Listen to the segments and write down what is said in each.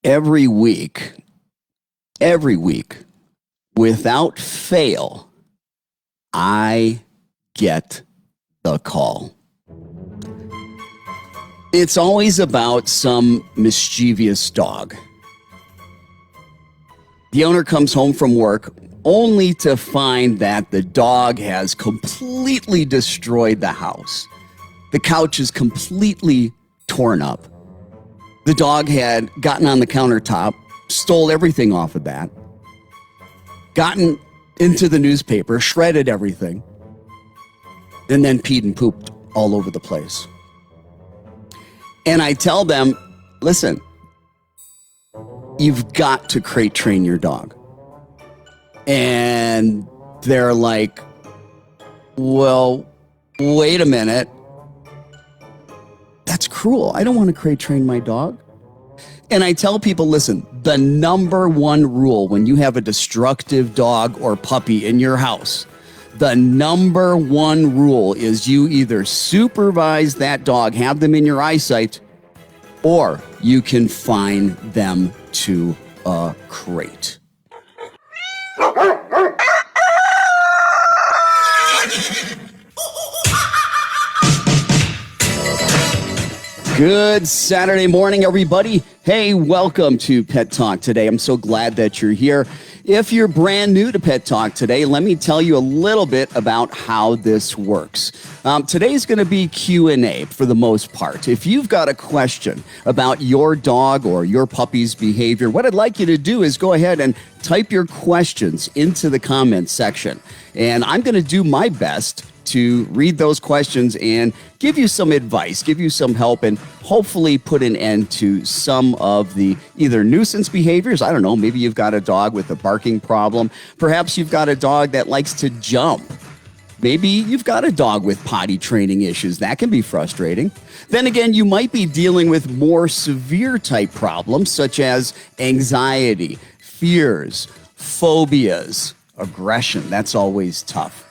every week, without fail, I get the call. It's always about some mischievous dog. The owner comes home from work only to find that the dog has completely destroyed the house. The couch is completely torn up. The dog had gotten on the countertop, stole everything off of that, gotten into the newspaper, shredded everything, and then peed and pooped all over the place. And I tell them, listen, you've got to crate train your dog. And they're like, well, wait a minute. That's cruel. I don't want to crate train my dog. And I tell people, listen, the number one rule when you have a destructive dog or puppy in your house, the number one rule is you either supervise that dog, have them in your eyesight, or you can fine them to a crate. Good Saturday morning, everybody. Hey, welcome to Pet Talk Today. I'm so glad that you're here. If you're brand new to Pet Talk Today, let me tell you a little bit about how this works. Today's going to be Q&A for the most part. If you've got a question about your dog or your puppy's behavior, what I'd like you to do is go ahead and type your questions into the comments section. And I'm going to do my best to read those questions and give you some advice, give you some help, and hopefully put an end to some of the either nuisance behaviors. I don't know, maybe you've got a dog with a barking problem. Perhaps you've got a dog that likes to jump. Maybe you've got a dog with potty training issues. That can be frustrating. Then again, you might be dealing with more severe type problems such as anxiety, fears, phobias, aggression. That's always tough.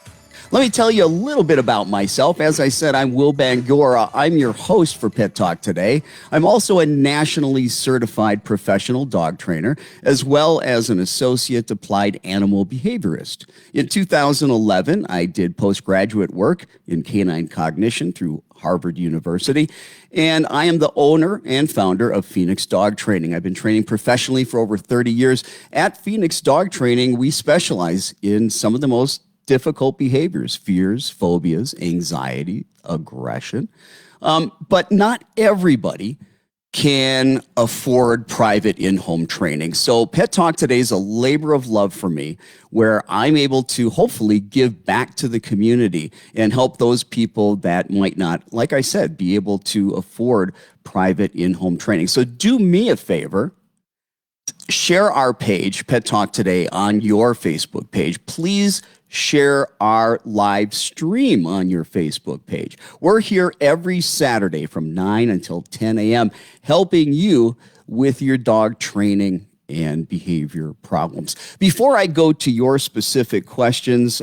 Let me tell you a little bit about myself. As I said, I'm Will Bangura. I'm your host for Pet Talk Today. I'm also a nationally certified professional dog trainer, as well as an associate applied animal behaviorist. In 2011, I did postgraduate work in canine cognition through Harvard University, and I am the owner and founder of Phoenix Dog Training. I've been training professionally for over 30 years. At Phoenix Dog Training, we specialize in some of the most difficult behaviors, fears, phobias, anxiety, aggression. But not everybody can afford private in-home training. So Pet Talk Today is a labor of love for me, where I'm able to hopefully give back to the community and help those people that might not, like I said, be able to afford private in-home training. So do me a favor. Share our page, Pet Talk Today, on your Facebook page. Please share our live stream on your Facebook page. We're here every Saturday from 9 until 10 a.m. helping you with your dog training and behavior problems. Before I go to your specific questions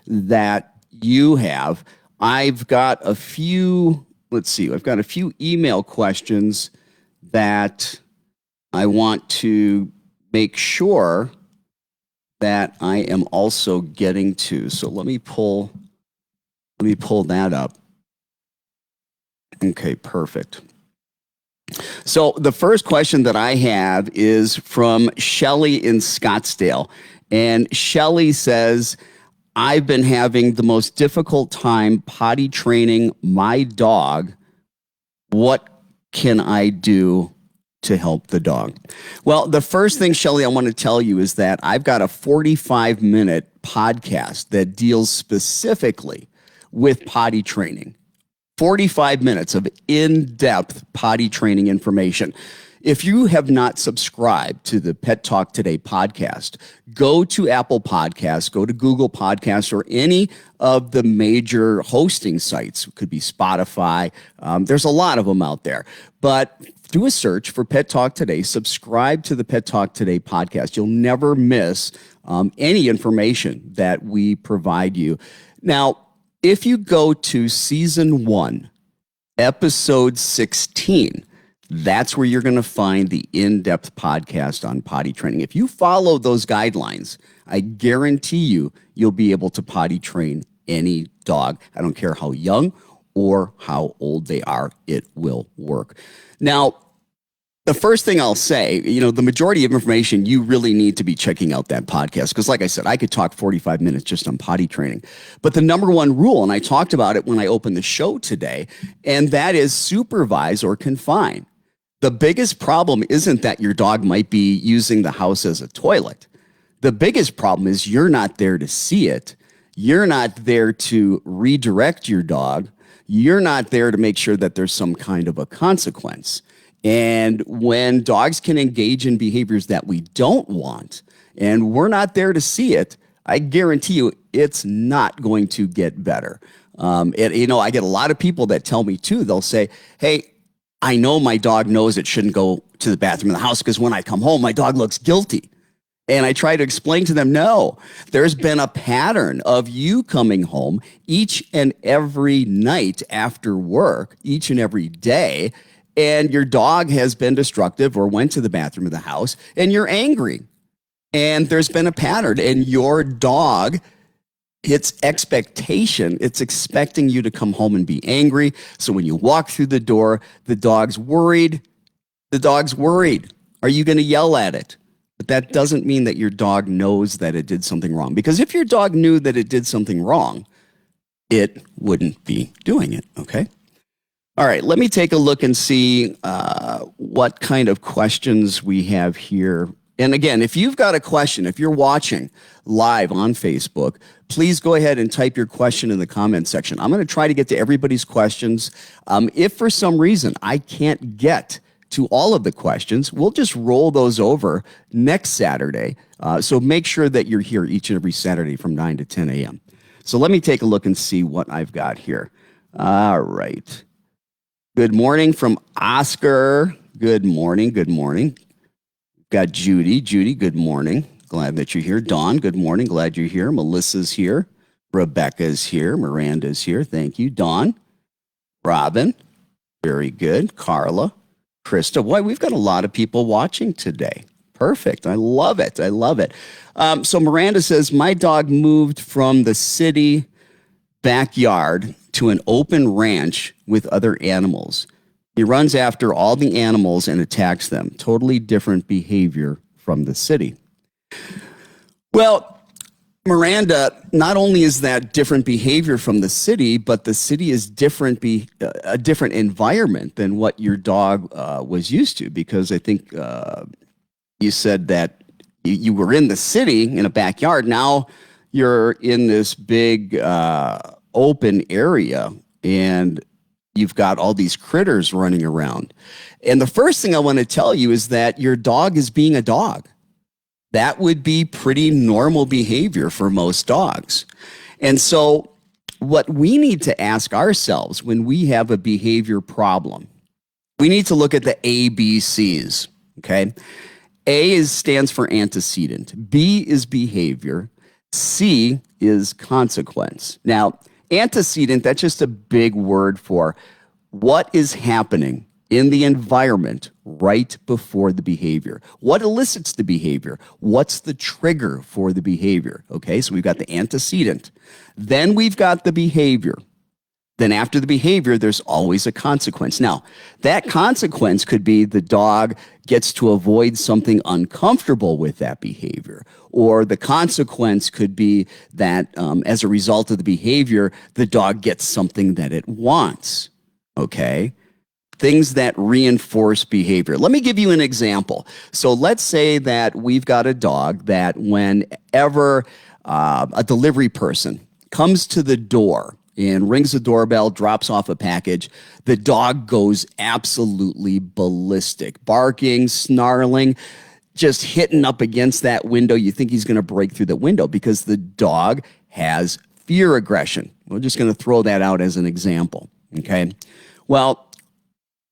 that you have, I've got a few, I've got a few email questions that I want to make sure that I am also getting to. So let me pull that up. Okay, perfect. So the first question that I have is from Shelly in Scottsdale. And Shelly says, I've been having the most difficult time potty training my dog. What can I do to help the dog? Well, the first thing, Shelly, I want to tell you is that I've got a 45-minute podcast that deals specifically with potty training. 45 minutes of in-depth potty training information. If you have not subscribed to the Pet Talk Today podcast, go to Apple Podcasts, go to Google Podcasts, or any of the major hosting sites. It could be Spotify. There's a lot of them out there. But do a search for Pet Talk Today. Subscribe to the Pet Talk Today podcast. You'll never miss any information that we provide you. Now, if you go to Season 1, Episode 16, That's where you're going to find the in-depth podcast on potty training. If you follow those guidelines, I guarantee you'll be able to potty train any dog. I don't care how young or how old they are, it will work. Now, the first thing I'll say, the majority of information, you really need to be checking out that podcast. Because like I said, I could talk 45 minutes just on potty training. But the number one rule, and I talked about it when I opened the show today, and that is supervise or confine. The biggest problem isn't that your dog might be using the house as a toilet. The biggest problem is you're not there to see it. You're not there to redirect your dog. You're not there to make sure that there's some kind of a consequence. And when dogs can engage in behaviors that we don't want, and we're not there to see it, I guarantee you it's not going to get better. I get a lot of people that tell me too, they'll say, hey, I know my dog knows it shouldn't go to the bathroom in the house because when I come home, my dog looks guilty. And I try to explain to them, no, there's been a pattern of you coming home each and every night after work, each and every day, and your dog has been destructive or went to the bathroom of the house, and you're angry. And there's been a pattern, and your dog, its expectation, it's expecting you to come home and be angry. So when you walk through the door, the dog's worried. The dog's worried. Are you going to yell at it? But that doesn't mean that your dog knows that it did something wrong. Because if your dog knew that it did something wrong, it wouldn't be doing it, okay? All right, let me take a look and see what kind of questions we have here. And again, if you've got a question, if you're watching live on Facebook, please go ahead and type your question in the comment section. I'm going to try to get to everybody's questions. If for some reason I can't get to all of the questions, we'll just roll those over next Saturday. So make sure that you're here each and every Saturday from 9 to 10 a.m. So let me take a look and see what I've got here. All right. Good morning from Oscar. Good morning. Good morning. Got Judy. Judy, good morning. Glad that you're here. Dawn, good morning. Glad you're here. Melissa's here. Rebecca's here. Miranda's here. Thank you. Dawn. Robin. Very good. Carla. Krista. Boy, we've got a lot of people watching today. Perfect. I love it. I love it. So Miranda says, my dog moved from the city backyard to an open ranch with other animals. He runs after all the animals and attacks them. Totally different behavior from the city. Well, Miranda, not only is that different behavior from the city, but the city is a different environment than what your dog was used to. Because I think you said that you were in the city in a backyard. Now you're in this big open area, and you've got all these critters running around. And the first thing I want to tell you is that your dog is being a dog. That would be pretty normal behavior for most dogs. And so what we need to ask ourselves when we have a behavior problem, we need to look at the ABCs, okay? Stands for antecedent. B is behavior. C is consequence. Now, antecedent, that's just a big word for what is happening in the environment right before the behavior. What elicits the behavior? What's the trigger for the behavior? Okay, so we've got the antecedent. Then we've got the behavior. Then after the behavior, there's always a consequence. Now, that consequence could be the dog gets to avoid something uncomfortable with that behavior. Or the consequence could be that as a result of the behavior, the dog gets something that it wants. Okay? Things that reinforce behavior. Let me give you an example. So let's say that we've got a dog that whenever a delivery person comes to the door and rings the doorbell, drops off a package, the dog goes absolutely ballistic, barking, snarling, just hitting up against that window. You think he's going to break through the window because the dog has fear aggression. We're just going to throw that out as an example, okay? Well,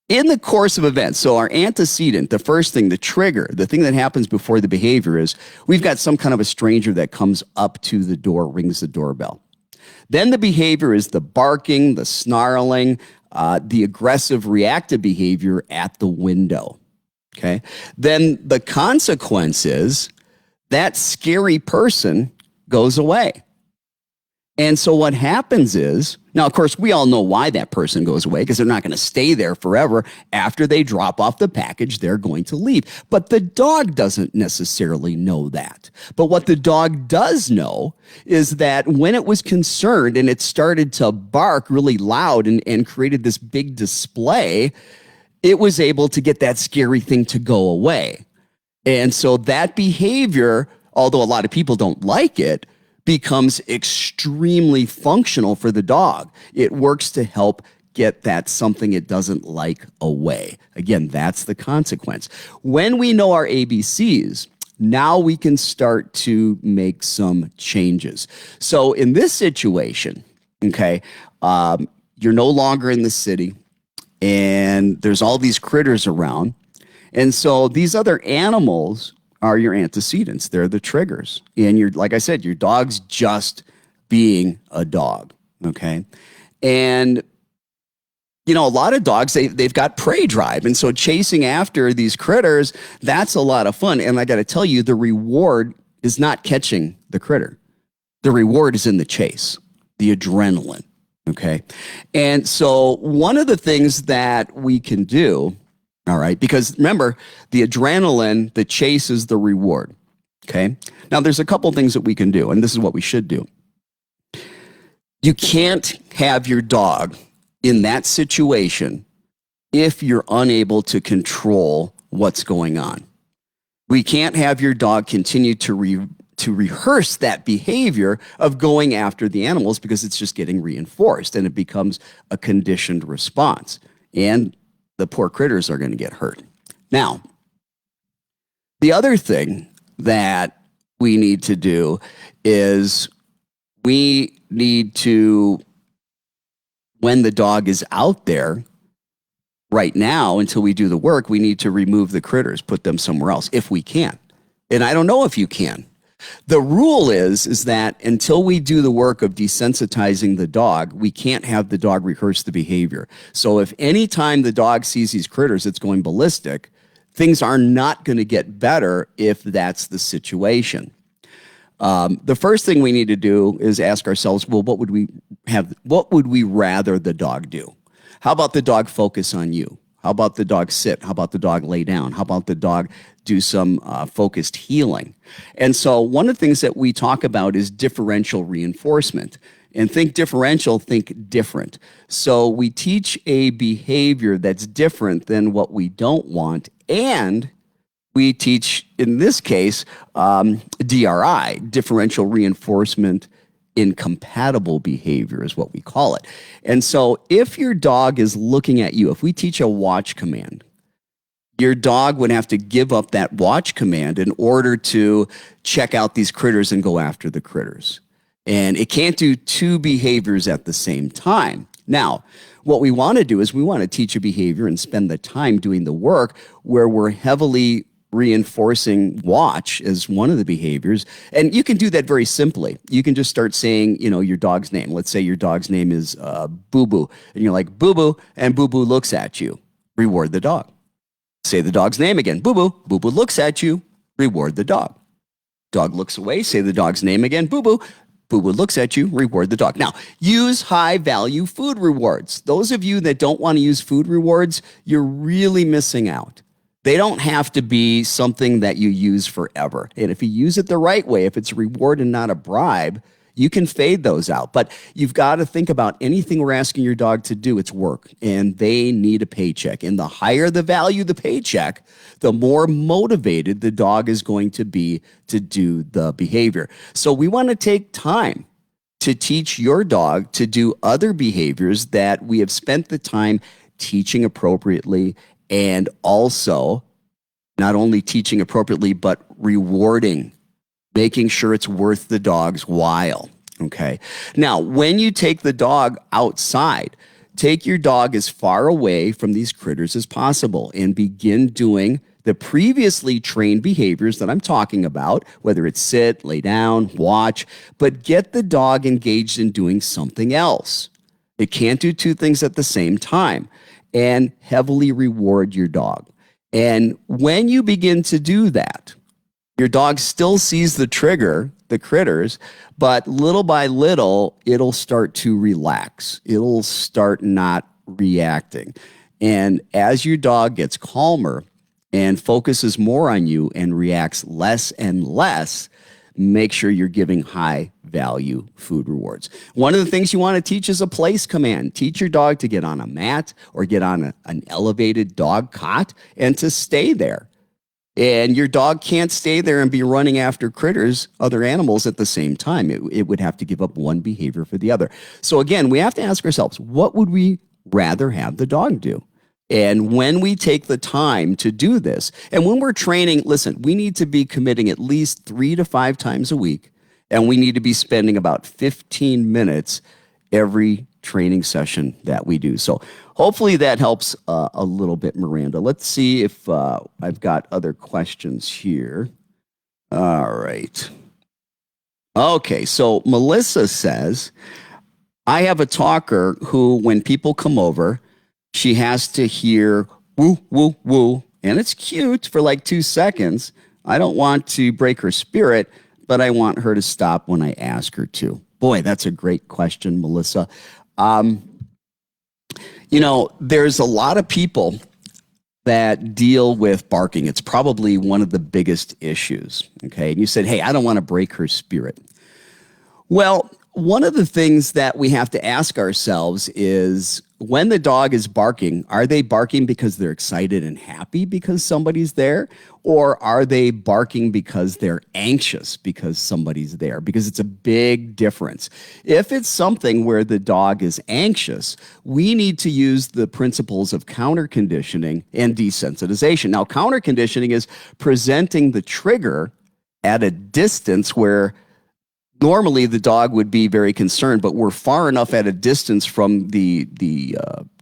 in the course of events, so our antecedent, the first thing, the trigger, the thing that happens before the behavior is we've got some kind of a stranger that comes up to the door, rings the doorbell. Then the behavior is the barking, the snarling, the aggressive reactive behavior at the window. Okay. Then the consequence is that scary person goes away. And so what happens is, now, of course, we all know why that person goes away, because they're not going to stay there forever. After they drop off the package, they're going to leave. But the dog doesn't necessarily know that. But what the dog does know is that when it was concerned and it started to bark really loud and created this big display, it was able to get that scary thing to go away. And so that behavior, although a lot of people don't like it, becomes extremely functional for the dog. It works to help get that something it doesn't like away. Again, that's the consequence. When we know our ABCs, now we can start to make some changes. So in this situation, okay, you're no longer in the city and there's all these critters around. And so these other animals are your antecedents. They're the triggers. And you're, like I said, your dog's just being a dog, okay? And, you know, a lot of dogs, they've got prey drive. And so chasing after these critters, that's a lot of fun. And I got to tell you, the reward is not catching the critter. The reward is in the chase, the adrenaline, okay? And so one of the things that we can do, all right, because remember, the adrenaline, the chase is the reward, okay? Now, there's a couple things that we can do, and this is what we should do. You can't have your dog in that situation if you're unable to control what's going on. We can't have your dog continue to rehearse that behavior of going after the animals, because it's just getting reinforced, and it becomes a conditioned response. And the poor critters are going to get hurt. Now, the other thing that we need to do is we need to, when the dog is out there right now, until we do the work, we need to remove the critters, put them somewhere else if we can. And I don't know if you can. The rule is that until we do the work of desensitizing the dog, we can't have the dog rehearse the behavior. So if any time the dog sees these critters, it's going ballistic, things are not going to get better if that's the situation. The first thing we need to do is ask ourselves, well, what would we rather the dog do? How about the dog focus on you? How about the dog sit? How about the dog lay down? How about the dog do some focused healing? And so one of the things that we talk about is differential reinforcement. And think differential, think different. So we teach a behavior that's different than what we don't want, and we teach, in this case, DRI, differential reinforcement incompatible behavior is what we call it. And so if your dog is looking at you, if we teach a watch command, your dog would have to give up that watch command in order to check out these critters and go after the critters. And it can't do two behaviors at the same time. Now, what we want to do is we want to teach a behavior and spend the time doing the work where we're heavily reinforcing watch as one of the behaviors. And you can do that very simply. You can just start saying, you know, your dog's name. Let's say your dog's name is Boo Boo. And you're like, Boo Boo, and Boo Boo looks at you. Reward the dog. Say the dog's name again. Boo Boo. Boo Boo looks at you. Reward the dog. Dog looks away. Say the dog's name again. Boo Boo. Boo Boo looks at you. Reward the dog. Now, use high-value food rewards. Those of you that don't want to use food rewards, you're really missing out. They don't have to be something that you use forever. And if you use it the right way, if it's a reward and not a bribe, you can fade those out. But you've got to think about anything we're asking your dog to do, it's work. And they need a paycheck. And the higher the value of the paycheck, the more motivated the dog is going to be to do the behavior. So we want to take time to teach your dog to do other behaviors that we have spent the time teaching appropriately, and also not only teaching appropriately, but rewarding, making sure it's worth the dog's while, okay? Now, when you take the dog outside, take your dog as far away from these critters as possible and begin doing the previously trained behaviors that I'm talking about, whether it's sit, lay down, watch, but get the dog engaged in doing something else. It can't do two things at the same time. And heavily reward your dog. And when you begin to do that, your dog still sees the trigger, the critters, but little by little, it'll start to relax. It'll start not reacting. And as your dog gets calmer and focuses more on you and reacts less and less, make sure you're giving high value food rewards. One of the things you want to teach is a place command. Teach your dog to get on a mat or get on an elevated dog cot and to stay there. And your dog can't stay there and be running after critters, other animals at the same time. It would have to give up one behavior for the other. So again, we have to ask ourselves, what would we rather have the dog do? And when we take the time to do this, and when we're training, listen, we need to be committing at least 3 to 5 times a week, and we need to be spending about 15 minutes every training session that we do. So hopefully that helps a little bit, Miranda. Let's see if I've got other questions here. All right. Okay, so Melissa says, I have a talker who, when people come over, she has to hear woo, woo, woo, and it's cute for like 2 seconds. I don't want to break her spirit, but I want her to stop when I ask her to. Boy, that's a great question, Melissa. There's a lot of people that deal with barking. It's probably one of the biggest issues, okay? And you said, hey, I don't want to break her spirit. Well, one of the things that we have to ask ourselves is, when the dog is barking, are they barking because they're excited and happy because somebody's there? Or are they barking because they're anxious because somebody's there? Because it's a big difference. If it's something where the dog is anxious, we need to use the principles of counter conditioning and desensitization. Now, counter conditioning is presenting the trigger at a distance where normally the dog would be very concerned, but we're far enough at a distance from the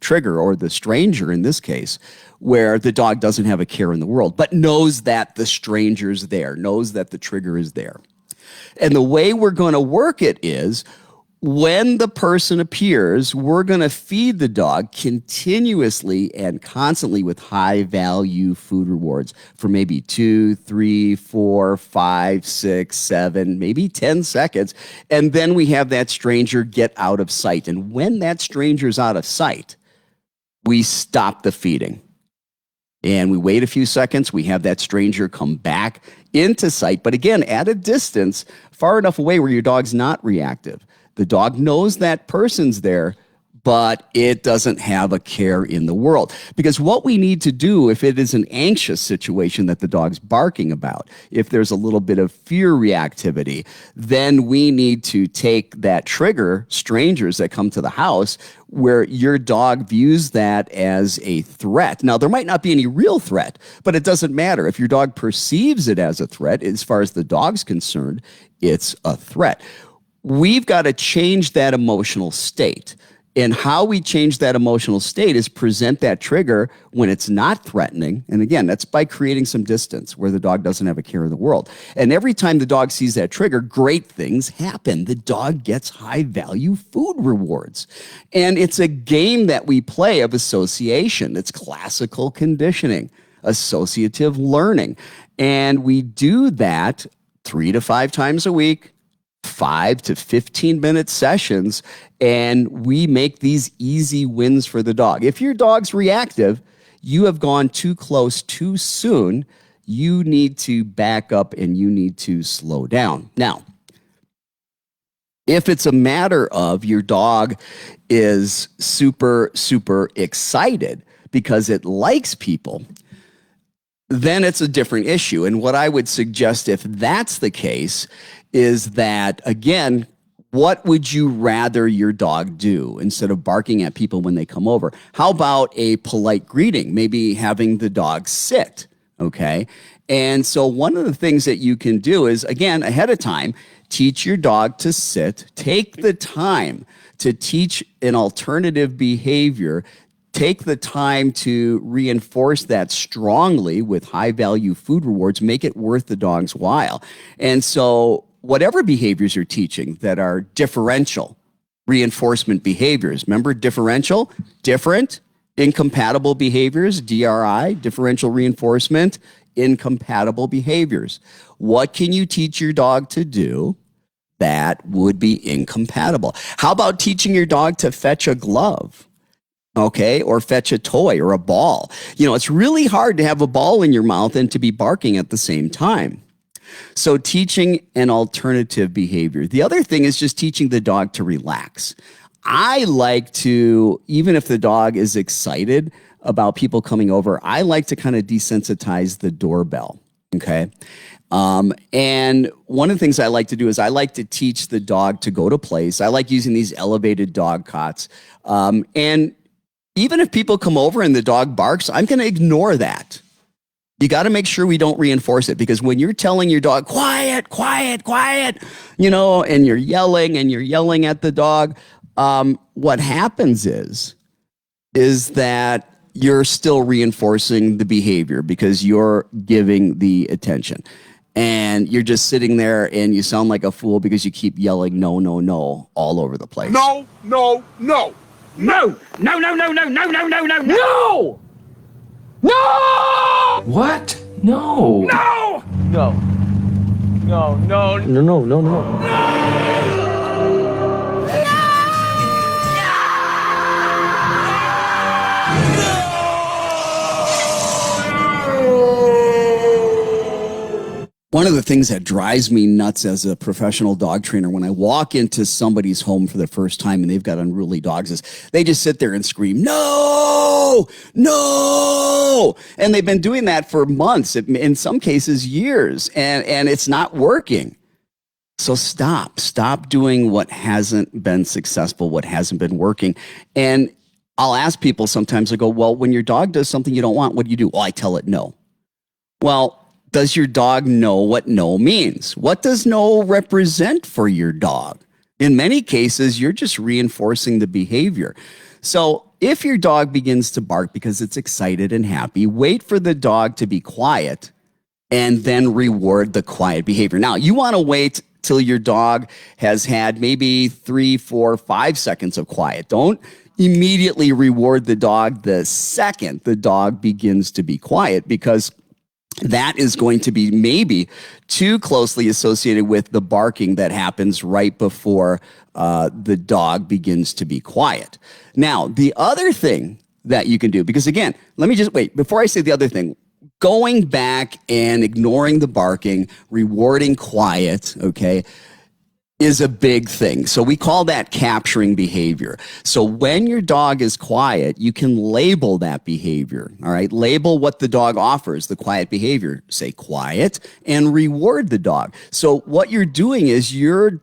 trigger, or the stranger in this case, where the dog doesn't have a care in the world, but knows that the stranger's there, knows that the trigger is there. And the way we're going to work it is, when the person appears, we're going to feed the dog continuously and constantly with high value food rewards for maybe 2, 3, 4, 5, 6, 7, maybe 10 seconds. And then we have that stranger get out of sight. And when that stranger's out of sight, we stop the feeding. And we wait a few seconds. We have that stranger come back into sight, but again, at a distance, far enough away where your dog's not reactive. The dog knows that person's there, but it doesn't have a care in the world. Because what we need to do, if it is an anxious situation that the dog's barking about, if there's a little bit of fear reactivity, then we need to take that trigger, strangers that come to the house, where your dog views that as a threat. Now, there might not be any real threat, but it doesn't matter. If your dog perceives it as a threat, as far as the dog's concerned, it's a threat. We've got to change that emotional state. And how we change that emotional state is present that trigger when it's not threatening. And again, that's by creating some distance where the dog doesn't have a care in the world. And every time the dog sees that trigger, great things happen. The dog gets high value food rewards. And it's a game that we play of association. It's classical conditioning, associative learning. And we do that 3 to 5 times a week, 5 to 15-minute sessions, and we make these easy wins for the dog. If your dog's reactive, you have gone too close too soon. You need to back up and you need to slow down. Now, if it's a matter of your dog is super, super excited because it likes people, then it's a different issue. And what I would suggest, if that's the case, is that, again, what would you rather your dog do instead of barking at people when they come over? How about a polite greeting? Maybe having the dog sit, okay? And so one of the things that you can do is, again, ahead of time, teach your dog to sit. Take the time to teach an alternative behavior. Take the time to reinforce that strongly with high-value food rewards. Make it worth the dog's while. And so whatever behaviors you're teaching that are differential, reinforcement behaviors. Remember differential, different, incompatible behaviors, DRI, differential reinforcement, incompatible behaviors. What can you teach your dog to do that would be incompatible? How about teaching your dog to fetch a glove? Okay, or fetch a toy or a ball. You know, it's really hard to have a ball in your mouth and to be barking at the same time. So teaching an alternative behavior. The other thing is just teaching the dog to relax. I like to, even if the dog is excited about people coming over, I like to kind of desensitize the doorbell. Okay. And one of the things I like to do is I like to teach the dog to go to place. I like using these elevated dog cots. And even if people come over and the dog barks, I'm going to ignore that. You got to make sure we don't reinforce it, because when you're telling your dog, quiet, quiet, quiet, you know, and you're yelling at the dog, what happens is that you're still reinforcing the behavior because you're giving the attention. And you're just sitting there and you sound like a fool because you keep yelling, no, no, no, all over the place. No, no, no. No! No, no, no, no, no, no, no, no, no! No! What? No. No! No. No, no. No, no, no, no. One of the things that drives me nuts as a professional dog trainer when I walk into somebody's home for the first time and they've got unruly dogs is they just sit there and scream, no, no. And they've been doing that for months, in some cases years, and it's not working. So stop doing what hasn't been successful, what hasn't been working. And I'll ask people sometimes, I go, well, when your dog does something you don't want, what do you do? Oh, I tell it no. Well, does your dog know what no means? What does no represent for your dog? In many cases, you're just reinforcing the behavior. So if your dog begins to bark because it's excited and happy, wait for the dog to be quiet and then reward the quiet behavior. Now, you want to wait till your dog has had maybe 3, 4, 5 seconds of quiet. Don't immediately reward the dog the second the dog begins to be quiet, because that is going to be maybe too closely associated with the barking that happens right before the dog begins to be quiet. Now, the other thing that you can do, because again, let me just wait, before I say the other thing, going back and ignoring the barking, rewarding quiet, okay, is a big thing. So we call that capturing behavior. So when your dog is quiet, you can label that behavior, all right? Label what the dog offers, the quiet behavior. Say quiet and reward the dog. So what you're doing is you're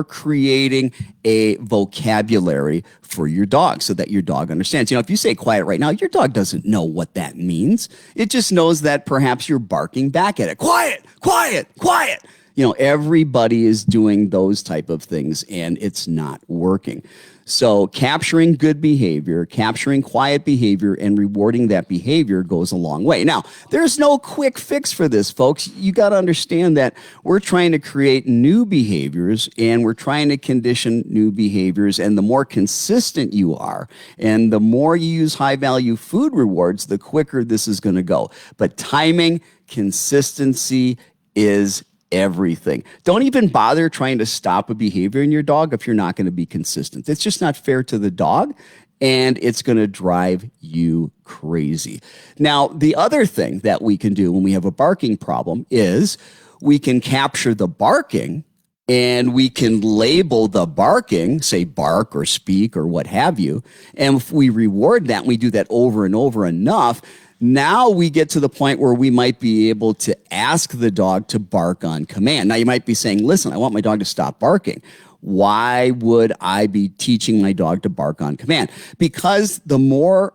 creating a vocabulary for your dog so that your dog understands. You know, if you say quiet right now, your dog doesn't know what that means. It just knows that perhaps you're barking back at it. Quiet, quiet, quiet. You know, everybody is doing those type of things and it's not working. So capturing good behavior, capturing quiet behavior, and rewarding that behavior goes a long way. Now, there's no quick fix for this, folks. You got to understand that we're trying to create new behaviors and we're trying to condition new behaviors. And the more consistent you are and the more you use high-value food rewards, the quicker this is going to go. But timing, consistency is everything. Don't even bother trying to stop a behavior in your dog if you're not going to be consistent. It's just not fair to the dog, and it's going to drive you crazy. Now, the other thing that we can do when we have a barking problem is we can capture the barking and we can label the barking, say bark or speak or what have you. And if we reward that, and we do that over and over enough, now we get to the point where we might be able to ask the dog to bark on command. Now you might be saying, listen, I want my dog to stop barking. Why would I be teaching my dog to bark on command? Because the more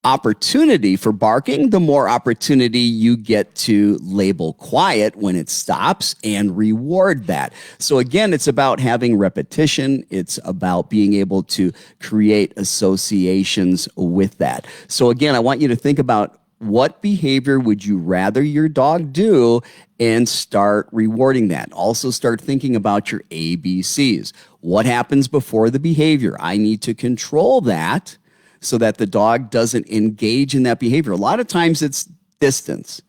opportunity for barking, the more opportunity you get to label quiet when it stops and reward that. So again, it's about having repetition. It's about being able to create associations with that. So again, I want you to think about what behavior would you rather your dog do, and start rewarding that. Also start thinking about your ABCs. What happens before the behavior? I need to control that so that the dog doesn't engage in that behavior. A lot of times it's distance.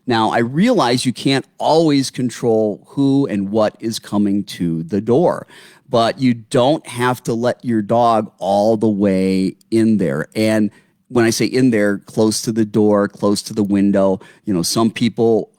Now, I realize you can't always control who and what is coming to the door, but you don't have to let your dog all the way in there. And when I say in there, close to the door, close to the window, some people,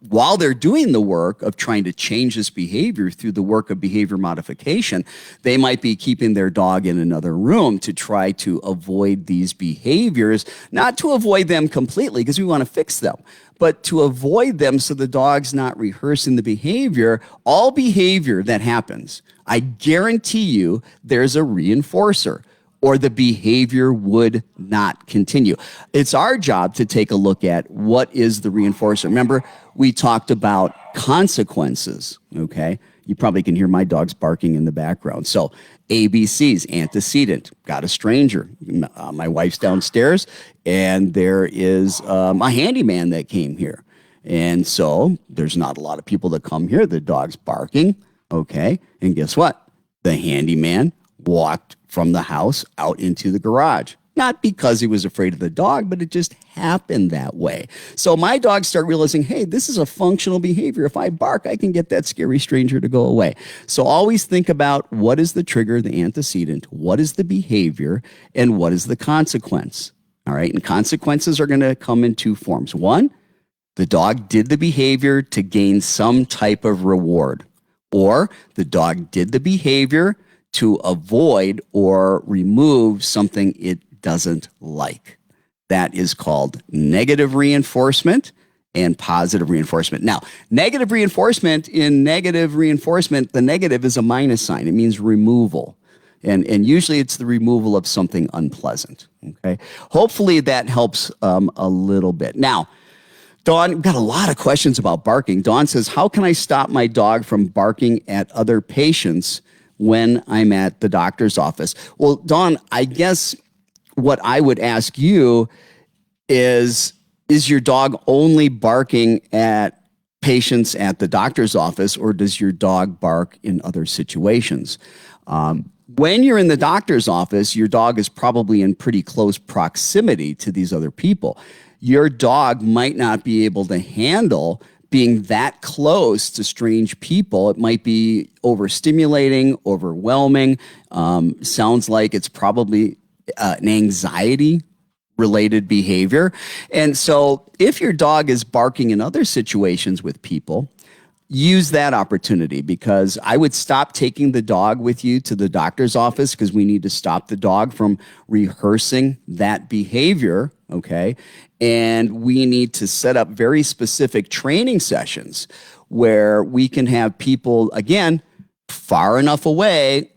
while they're doing the work of trying to change this behavior through the work of behavior modification, they might be keeping their dog in another room to try to avoid these behaviors, not to avoid them completely because we want to fix them, but to avoid them so the dog's not rehearsing the behavior. All behavior that happens, I guarantee you there's a reinforcer, or the behavior would not continue. It's our job to take a look at what is the reinforcer. Remember, we talked about consequences, okay? You probably can hear my dogs barking in the background. So ABCs, antecedent, got a stranger. My wife's downstairs, and there is a handyman that came here. And so there's not a lot of people that come here. The dog's barking, okay? And guess what? The handyman walked from the house out into the garage. Not because he was afraid of the dog, but it just happened that way. So my dogs start realizing, hey, this is a functional behavior. If I bark, I can get that scary stranger to go away. So always think about what is the trigger, the antecedent, what is the behavior, and what is the consequence. All right, and consequences are going to come in two forms. One, the dog did the behavior to gain some type of reward, or the dog did the behavior to avoid or remove something it doesn't like. That is called negative reinforcement and positive reinforcement. Now, negative reinforcement, the negative is a minus sign. It means removal. And usually it's the removal of something unpleasant. Okay. Hopefully that helps a little bit. Now, Dawn, we've got a lot of questions about barking. Dawn says, how can I stop my dog from barking at other patients when I'm at the doctor's office? Well, Dawn, I guess what I would ask you is your dog only barking at patients at the doctor's office, or does your dog bark in other situations? When you're in the doctor's office, your dog is probably in pretty close proximity to these other people. Your dog might not be able to handle being that close to strange people. It might be overstimulating, overwhelming. Sounds like it's probably an anxiety-related behavior. And so if your dog is barking in other situations with people, use that opportunity, because I would stop taking the dog with you to the doctor's office, because we need to stop the dog from rehearsing that behavior, okay? And we need to set up very specific training sessions where we can have people, again, far enough away,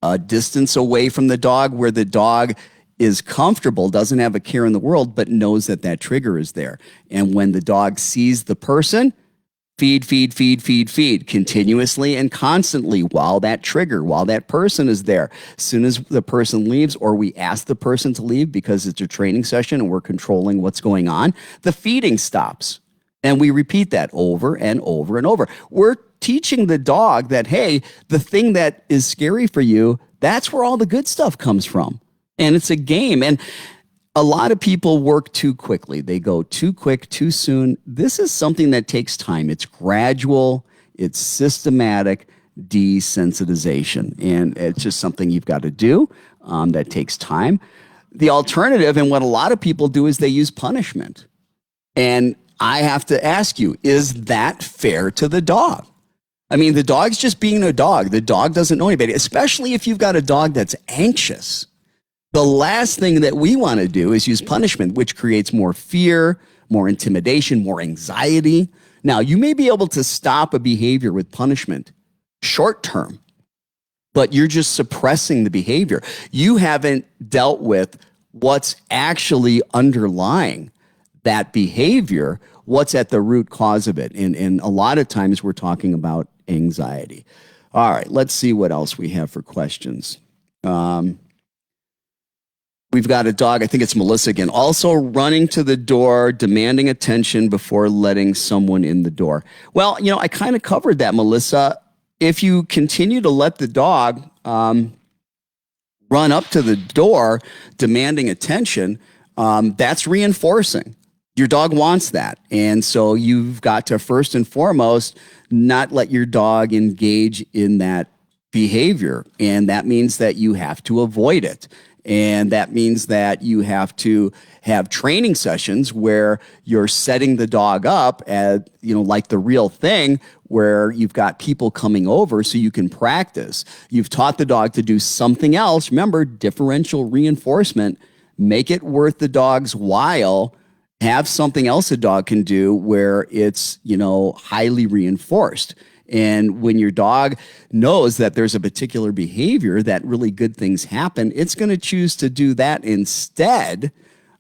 a distance away from the dog, where the dog is comfortable, doesn't have a care in the world, but knows that that trigger is there. And when the dog sees the person, feed continuously and constantly while that person is there. As soon as the person leaves, or we ask the person to leave because it's a training session and we're controlling what's going on, the feeding stops. And we repeat that over and over and over. We're teaching the dog that, hey, the thing that is scary for you, that's where all the good stuff comes from. And it's a game. And a lot of people work too quickly. They go too quick, too soon. This is something that takes time. It's gradual, it's systematic desensitization. And it's just something you've got to do that takes time. The alternative, and what a lot of people do, is they use punishment. And I have to ask you, is that fair to the dog? I mean, the dog's just being a dog. The dog doesn't know anybody, especially if you've got a dog that's anxious. The last thing that we want to do is use punishment, which creates more fear, more intimidation, more anxiety. Now, you may be able to stop a behavior with punishment short term, but you're just suppressing the behavior. You haven't dealt with what's actually underlying that behavior, what's at the root cause of it. And a lot of times we're talking about anxiety. All right, let's see what else we have for questions. We've got a dog, I think it's Melissa again, also running to the door, demanding attention before letting someone in the door. Well, I kind of covered that, Melissa. If you continue to let the dog run up to the door, demanding attention, that's reinforcing. Your dog wants that. And so you've got to first and foremost not let your dog engage in that behavior. And that means that you have to avoid it. And that means that you have to have training sessions where you're setting the dog up at, like the real thing, where you've got people coming over so you can practice. You've taught the dog to do something else. Remember, differential reinforcement, make it worth the dog's while. Have something else a dog can do where it's, highly reinforced. And when your dog knows that there's a particular behavior that really good things happen, it's going to choose to do that instead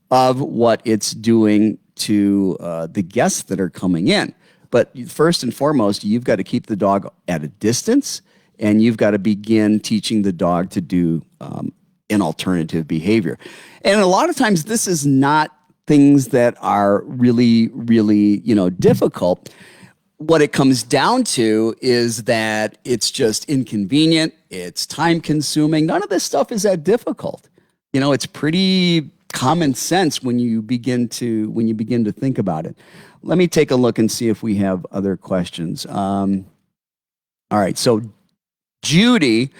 of what it's doing to the guests that are coming in. But first and foremost, you've got to keep the dog at a distance, and you've got to begin teaching the dog to do an alternative behavior. And a lot of times this is not things that are really, really, difficult. What it comes down to is that it's just inconvenient. It's time consuming. None of this stuff is that difficult. It's pretty common sense when you begin to think about it. Let me take a look and see if we have other questions. All right. So Judy,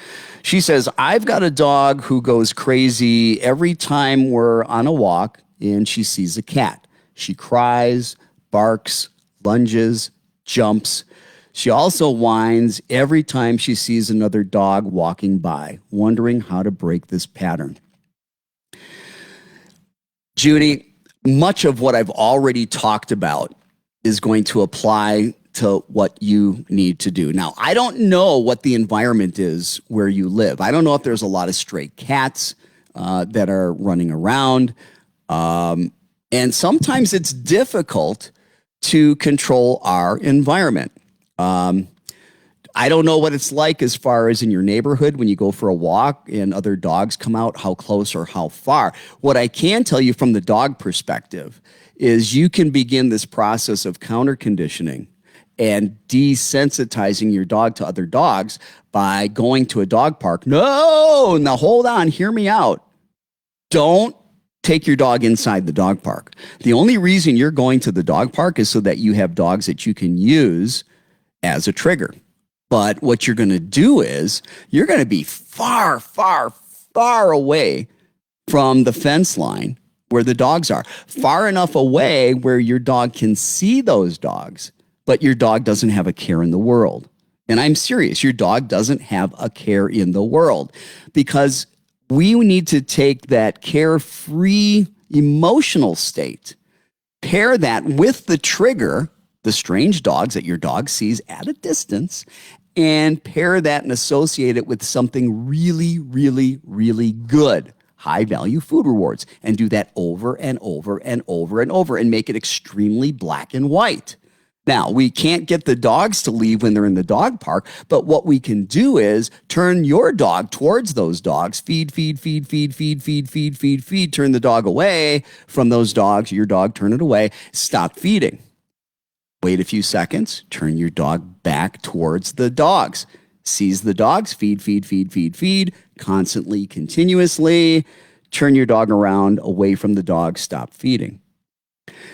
she says, I've got a dog who goes crazy every time we're on a walk and she sees a cat. She cries, barks, lunges, jumps. She also whines every time she sees another dog walking by, wondering how to break this pattern. Judy, much of what I've already talked about is going to apply to what you need to do. Now, I don't know what the environment is where you live. I don't know if there's a lot of stray cats that are running around. And sometimes it's difficult to control our environment. I don't know what it's like as far as in your neighborhood when you go for a walk and other dogs come out, how close or how far. What I can tell you from the dog perspective is you can begin this process of counter conditioning and desensitizing your dog to other dogs by going to a dog park. No, now hold on, hear me out. Don't take your dog inside the dog park. The only reason you're going to the dog park is so that you have dogs that you can use as a trigger. But what you're going to do is you're going to be far, far, far away from the fence line where the dogs are. Far enough away where your dog can see those dogs, but your dog doesn't have a care in the world. And I'm serious. Your dog doesn't have a care in the world because we need to take that carefree emotional state, pair that with the trigger, the strange dogs that your dog sees at a distance, and pair that and associate it with something really, really, really good, high-value food rewards, and do that over and over and over and over and make it extremely black and white. Now, we can't get the dogs to leave when they're in the dog park, but what we can do is turn your dog towards those dogs, feed, feed, feed, feed, feed, feed, feed, feed, feed, turn the dog away from those dogs, your dog, turn it away, stop feeding. Wait a few seconds, turn your dog back towards the dogs. Sees the dogs, feed, feed, feed, feed, feed, constantly, continuously. Turn your dog around, away from the dog, stop feeding.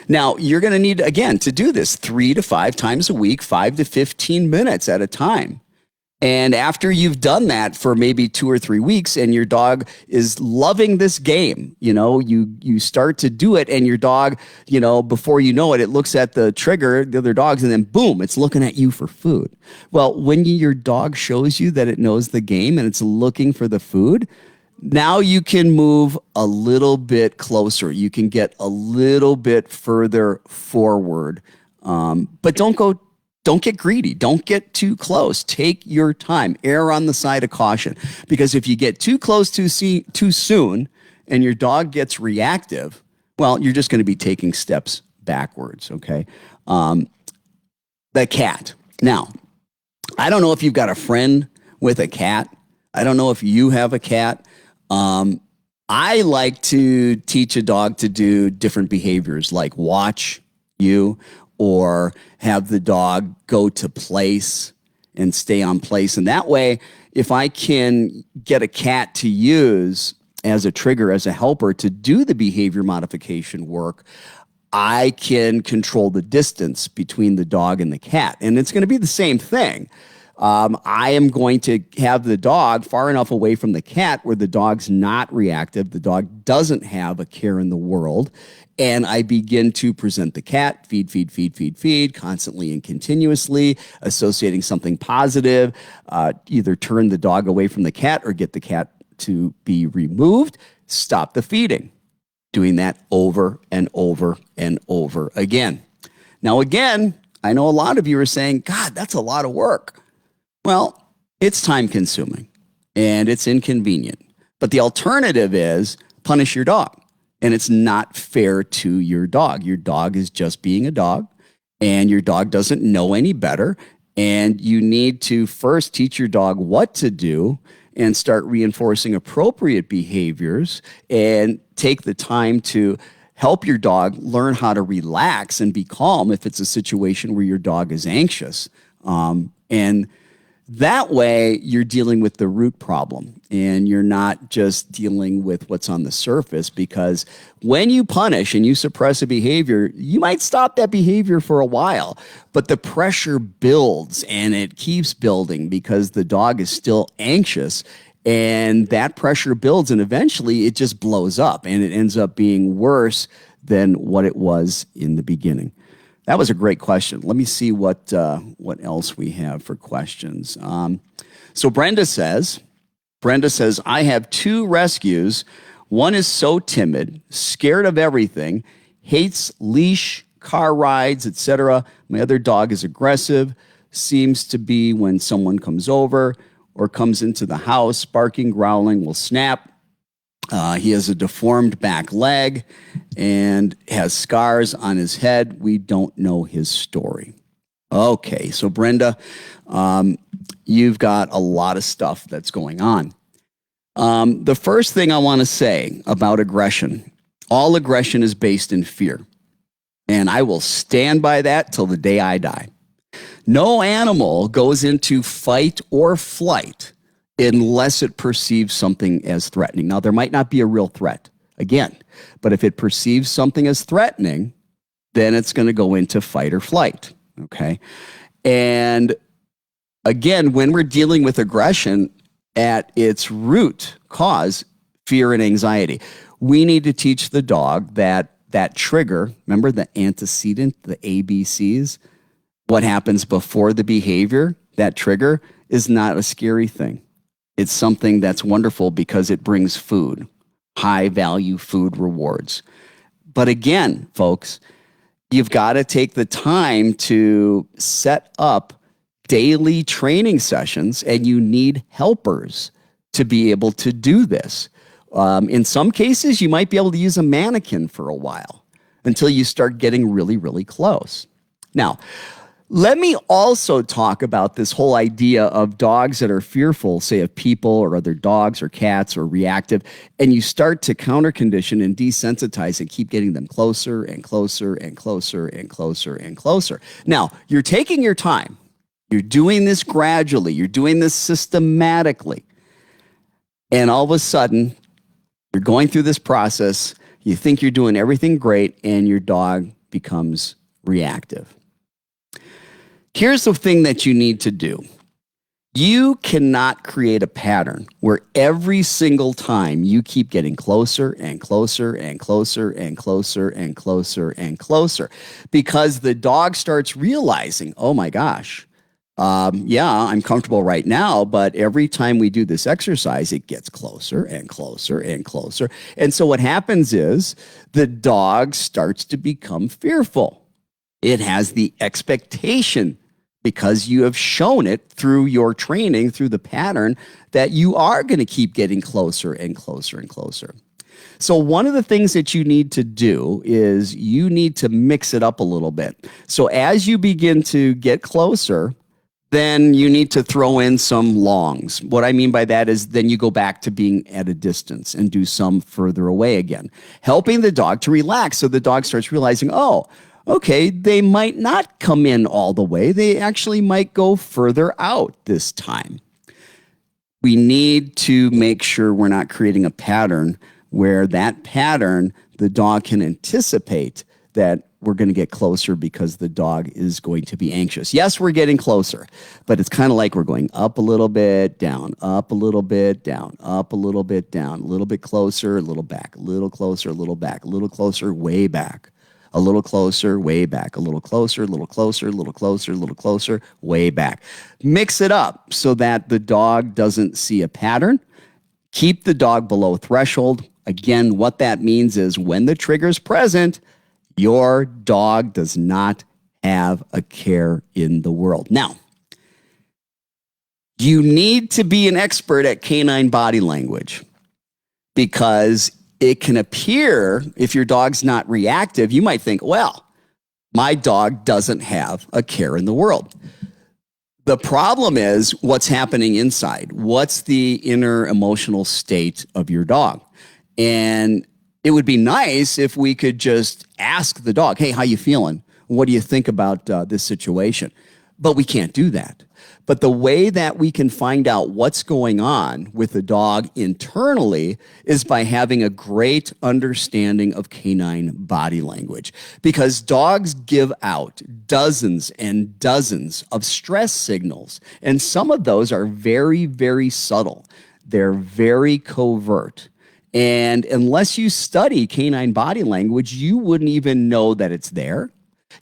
Now, you're going to need, again, to do this 3 to 5 times a week, 5 to 15 minutes at a time. And after you've done that for maybe 2 or 3 weeks and your dog is loving this game, you start to do it and your dog, before you know it, it looks at the trigger, the other dogs, and then boom, it's looking at you for food. Well, when your dog shows you that it knows the game and it's looking for the food, now you can move a little bit closer. You can get a little bit further forward, but don't get greedy. Don't get too close. Take your time. Err on the side of caution. Because if you get too close too soon and your dog gets reactive, well, you're just going to be taking steps backwards, okay? The cat. Now, I don't know if you've got a friend with a cat. I don't know if you have a cat. I like to teach a dog to do different behaviors like watch you or have the dog go to place and stay on place. And that way, if I can get a cat to use as a trigger, as a helper to do the behavior modification work, I can control the distance between the dog and the cat. And it's going to be the same thing. I am going to have the dog far enough away from the cat where the dog's not reactive. The dog doesn't have a care in the world. And I begin to present the cat, feed, constantly and continuously, associating something positive, either turn the dog away from the cat or get the cat to be removed, stop the feeding. Doing that over and over and over again. Now, again, I know a lot of you are saying, God, that's a lot of work. Well, it's time consuming and it's inconvenient. But the alternative is punish your dog. And it's not fair to your dog. Your dog is just being a dog and your dog doesn't know any better. And you need to first teach your dog what to do and start reinforcing appropriate behaviors and take the time to help your dog learn how to relax and be calm if it's a situation where your dog is anxious. And that way you're dealing with the root problem and you're not just dealing with what's on the surface, because when you punish and you suppress a behavior, you might stop that behavior for a while, but the pressure builds and it keeps building because the dog is still anxious, and that pressure builds and eventually it just blows up and it ends up being worse than what it was in the beginning. That was a great question. Let me see what else we have for questions. So Brenda says, I have 2 rescues. One is so timid, scared of everything, hates leash, car rides, etc. My other dog is aggressive, seems to be when someone comes over or comes into the house, barking, growling, will snap. He has a deformed back leg and has scars on his head. We don't know his story. Okay, so Brenda, you've got a lot of stuff that's going on. The first thing I want to say about aggression, all aggression is based in fear. And I will stand by that till the day I die. No animal goes into fight or flight unless it perceives something as threatening. Now, there might not be a real threat, again, but if it perceives something as threatening, then it's going to go into fight or flight, okay? And again, when we're dealing with aggression at its root cause, fear and anxiety, we need to teach the dog that trigger, remember the antecedent, the ABCs, what happens before the behavior, that trigger is not a scary thing. It's something that's wonderful because it brings food, high value food rewards. But again, folks, you've got to take the time to set up daily training sessions, and you need helpers to be able to do this. In some cases, you might be able to use a mannequin for a while until you start getting really, really close. Now, let me also talk about this whole idea of dogs that are fearful, say of people or other dogs or cats or reactive, and you start to counter condition and desensitize and keep getting them closer and closer and closer and closer and closer. Now, you're taking your time. You're doing this gradually. You're doing this systematically. And all of a sudden, you're going through this process. You think you're doing everything great, and your dog becomes reactive. Here's the thing that you need to do. You cannot create a pattern where every single time you keep getting closer and closer and closer and closer and closer and closer, because the dog starts realizing, oh my gosh, I'm comfortable right now, but every time we do this exercise, it gets closer and closer and closer. And so what happens is the dog starts to become fearful. It has the expectation, because you have shown it through your training, through the pattern, that you are going to keep getting closer and closer and closer. So one of the things that you need to do is you need to mix it up a little bit. So as you begin to get closer, then you need to throw in some longs. What I mean by that is then you go back to being at a distance and do some further away again, helping the dog to relax so the dog starts realizing, oh, okay, they might not come in all the way. They actually might go further out this time. We need to make sure we're not creating a pattern where that pattern, the dog can anticipate that we're going to get closer because the dog is going to be anxious. Yes, we're getting closer, but it's kind of like we're going up a little bit, down, up a little bit, down, up a little bit, down, a little bit closer, a little back, a little closer, a little back, a little closer, way back, a little closer, way back, a little closer, a little closer, a little closer, a little closer, way back. Mix it up so that the dog doesn't see a pattern. Keep the dog below threshold. Again, what that means is when the trigger is present, your dog does not have a care in the world. Now, you need to be an expert at canine body language because it can appear, if your dog's not reactive, you might think, well, my dog doesn't have a care in the world. The problem is what's happening inside. What's the inner emotional state of your dog? And it would be nice if we could just ask the dog, hey, how you feeling? What do you think about this situation? But we can't do that. But the way that we can find out what's going on with the dog internally is by having a great understanding of canine body language. Because dogs give out dozens and dozens of stress signals. And some of those are very, very subtle. They're very covert. And unless you study canine body language, you wouldn't even know that it's there.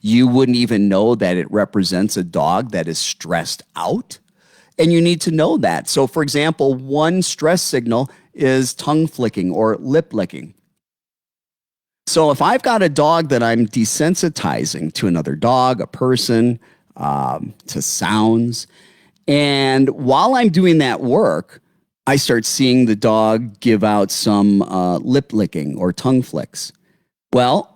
You wouldn't even know that it represents a dog that is stressed out. And you need to know that. So, for example, one stress signal is tongue flicking or lip licking. So if I've got a dog that I'm desensitizing to another dog, a person, to sounds, and while I'm doing that work, I start seeing the dog give out some lip licking or tongue flicks. Well,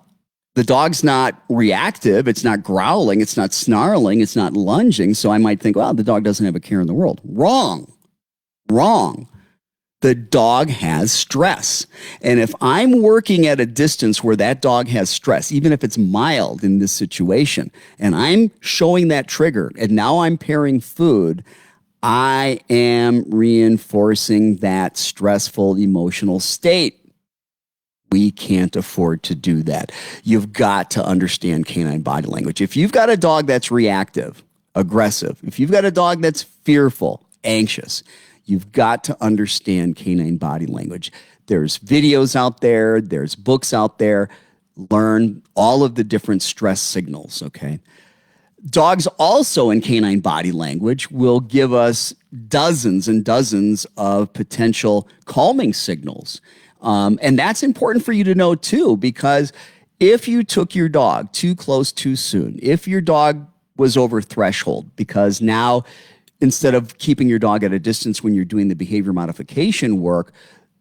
the dog's not reactive. It's not growling. It's not snarling. It's not lunging. So I might think, well, the dog doesn't have a care in the world. Wrong. The dog has stress. And if I'm working at a distance where that dog has stress, even if it's mild in this situation, and I'm showing that trigger, and now I'm pairing food, I am reinforcing that stressful emotional state. We can't afford to do that. You've got to understand canine body language. If you've got a dog that's reactive, aggressive, if you've got a dog that's fearful, anxious, you've got to understand canine body language. There's videos out there, there's books out there. Learn all of the different stress signals, okay? Dogs also in canine body language will give us dozens and dozens of potential calming signals. And that's important for you to know too, because if you took your dog too close too soon, if your dog was over threshold, because now instead of keeping your dog at a distance when you're doing the behavior modification work,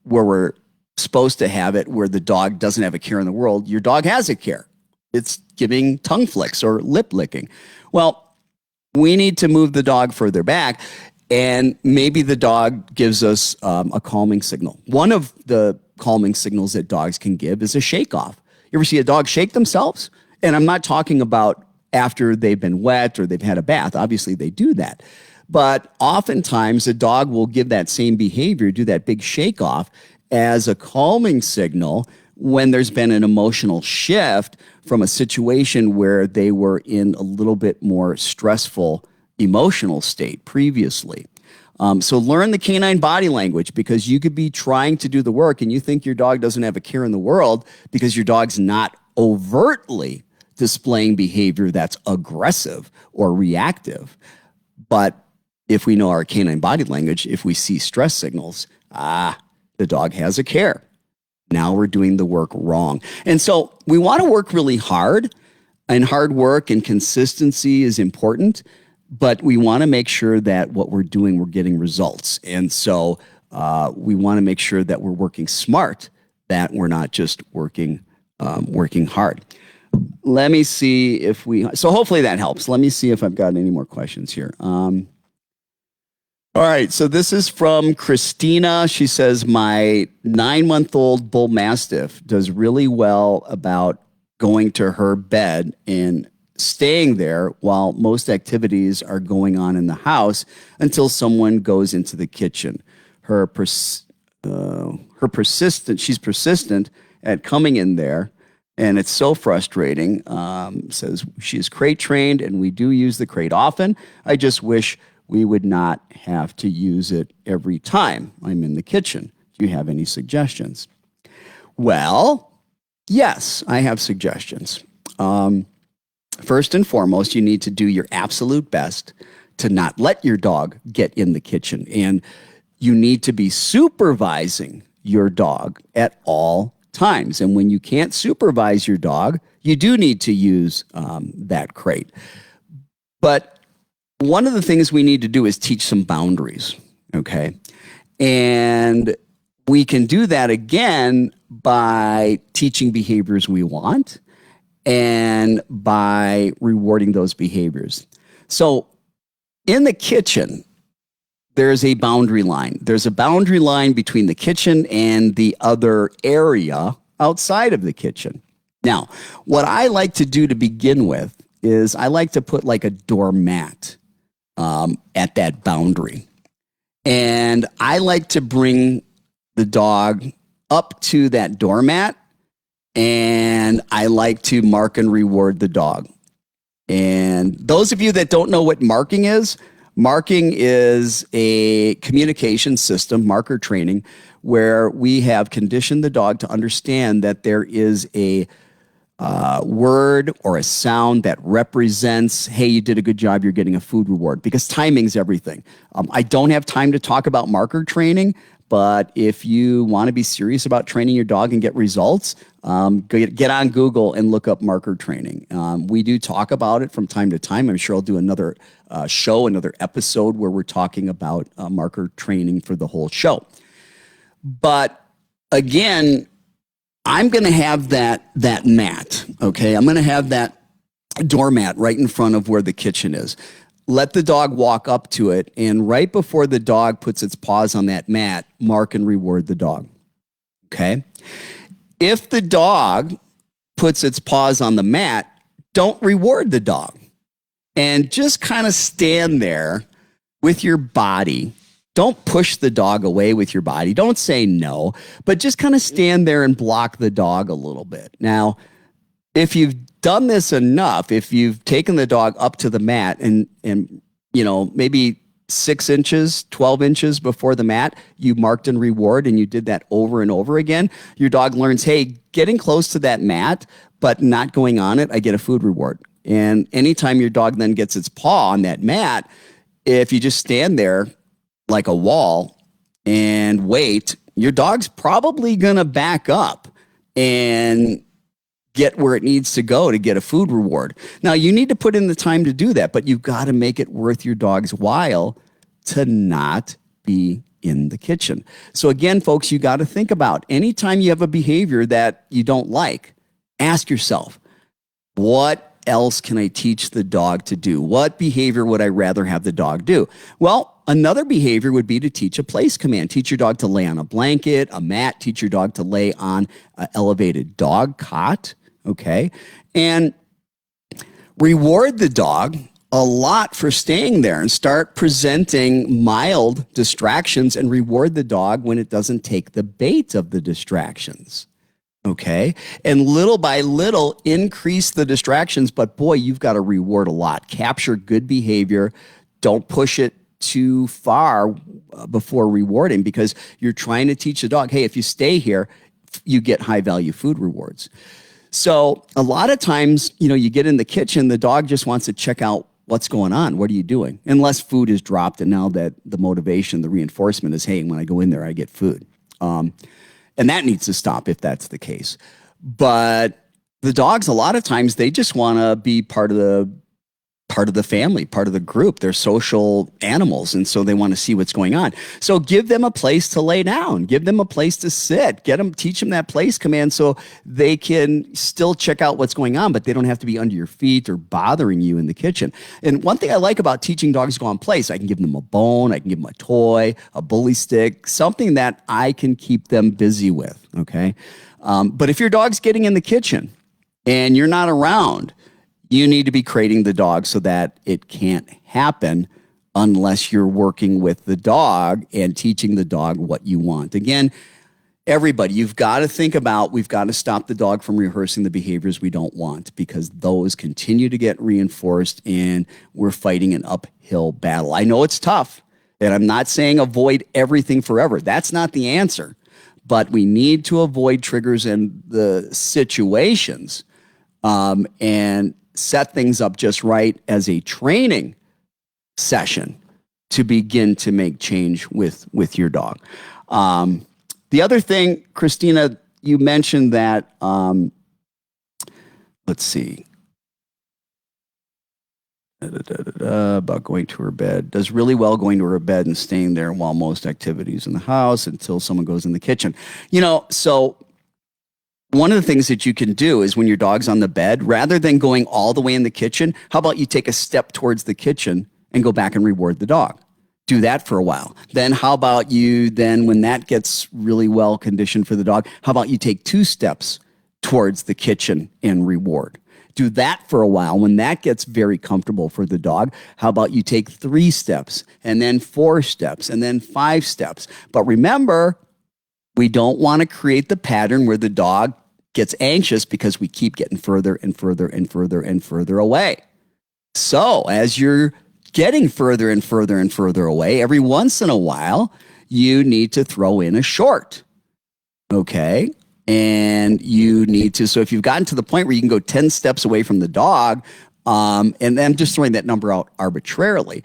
where we're supposed to have it where the dog doesn't have a care in the world, your dog has a care. It's giving tongue flicks or lip licking. Well, we need to move the dog further back, and maybe the dog gives us a calming signal. One of the calming signals that dogs can give is a shake off. You ever see a dog shake themselves? And I'm not talking about after they've been wet or they've had a bath. Obviously, they do that. But oftentimes, a dog will give that same behavior, do that big shake off as a calming signal when there's been an emotional shift from a situation where they were in a little bit more stressful emotional state previously. So learn the canine body language, because you could be trying to do the work and you think your dog doesn't have a care in the world because your dog's not overtly displaying behavior that's aggressive or reactive. But if we know our canine body language, if we see stress signals, the dog has a care. Now we're doing the work wrong. And so we want to work really hard, and hard work and consistency is important, but we want to make sure that what we're doing, we're getting results. And so we want to make sure that we're working smart, that we're not just working hard. let me see if so hopefully that helps. Let me see if I've got any more questions here. All right, so this is from Christina. She says, my 9-month-old bull mastiff does really well about going to her bed and staying there while most activities are going on in the house until someone goes into the kitchen. She's persistent at coming in there, and it's so frustrating. Says she's crate trained, and we do use the crate often. I just wish we would not have to use it every time I'm in the kitchen. Do you have any suggestions? Well, yes, I have suggestions. First and foremost, you need to do your absolute best to not let your dog get in the kitchen. And you need to be supervising your dog at all times. And when you can't supervise your dog, you do need to use that crate. But one of the things we need to do is teach some boundaries, okay? And we can do that again by teaching behaviors we want and by rewarding those behaviors. So in the kitchen, there's a boundary line. There's a boundary line between the kitchen and the other area outside of the kitchen. Now, what I like to do to begin with is I like to put like a doormat at that boundary. And I like to bring the dog up to that doormat, and I like to mark and reward the dog. And those of you that don't know what marking is a communication system, marker training, where we have conditioned the dog to understand that there is a word or a sound that represents, hey, you did a good job, you're getting a food reward, because timing's everything. I don't have time to talk about marker training, but if you want to be serious about training your dog and get results, get on Google and look up marker training. We do talk about it from time to time. I'm sure I'll do another another episode where we're talking about marker training for the whole show. But again, I'm going to have that mat, okay? I'm going to have that doormat right in front of where the kitchen is. Let the dog walk up to it, and right before the dog puts its paws on that mat, mark and reward the dog, okay? If the dog puts its paws on the mat, don't reward the dog. And just kind of stand there with your body. Don't push the dog away with your body. Don't say no, but just kind of stand there and block the dog a little bit. Now, if you've done this enough, if you've taken the dog up to the mat and maybe 6 inches, 12 inches before the mat, you marked and reward, and you did that over and over again, your dog learns, hey, getting close to that mat, but not going on it, I get a food reward. And anytime your dog then gets its paw on that mat, if you just stand there like a wall and wait, your dog's probably going to back up and get where it needs to go to get a food reward. Now, you need to put in the time to do that, but you've got to make it worth your dog's while to not be in the kitchen. So again, folks, you got to think about anytime you have a behavior that you don't like, ask yourself, what else can I teach the dog to do? What behavior would I rather have the dog do? Well, another behavior would be to teach a place command. Teach your dog to lay on a blanket, a mat. Teach your dog to lay on an elevated dog cot, okay? And reward the dog a lot for staying there, and start presenting mild distractions and reward the dog when it doesn't take the bait of the distractions. Okay. And little by little, increase the distractions. But boy, you've got to reward a lot. Capture good behavior. Don't push it too far before rewarding, because you're trying to teach the dog, hey, if you stay here, you get high value food rewards. So a lot of times, you get in the kitchen, the dog just wants to check out what's going on. What are you doing? Unless food is dropped. And now that the motivation, the reinforcement is, hey, when I go in there, I get food. And that needs to stop if that's the case. But the dogs, a lot of times, they just want to be part of the part of the family, part of the group. They're social animals, and so they want to see what's going on. So give them a place to lay down, give them a place to sit, teach them that place command so they can still check out what's going on, but they don't have to be under your feet or bothering you in the kitchen. And one thing I like about teaching dogs to go on place, I can give them a bone, I can give them a toy, a bully stick, something that I can keep them busy with, okay? But if your dog's getting in the kitchen and you're not around, you need to be crating the dog so that it can't happen unless you're working with the dog and teaching the dog what you want. Again, everybody, you've got to think about, we've got to stop the dog from rehearsing the behaviors we don't want, because those continue to get reinforced and we're fighting an uphill battle. I know it's tough, and I'm not saying avoid everything forever. That's not the answer. But we need to avoid triggers and the situations and set things up just right as a training session to begin to make change with your dog. The other thing, Christina, you mentioned that, let's see, about going to her bed. Does really well going to her bed and staying there while most activities in the house until someone goes in the kitchen. So one of the things that you can do is when your dog's on the bed, rather than going all the way in the kitchen, how about you take a step towards the kitchen and go back and reward the dog? Do that for a while. Then how about you when that gets really well conditioned for the dog, how about you take 2 steps towards the kitchen and reward? Do that for a while. When that gets very comfortable for the dog, how about you take 3 steps and then 4 steps and then 5 steps? But remember, we don't want to create the pattern where the dog gets anxious because we keep getting further and further and further and further away. So as you're getting further and further and further away, every once in a while, you need to throw in a short. Okay? And you need to, so if you've gotten to the point where you can go 10 steps away from the dog, and I'm just throwing that number out arbitrarily,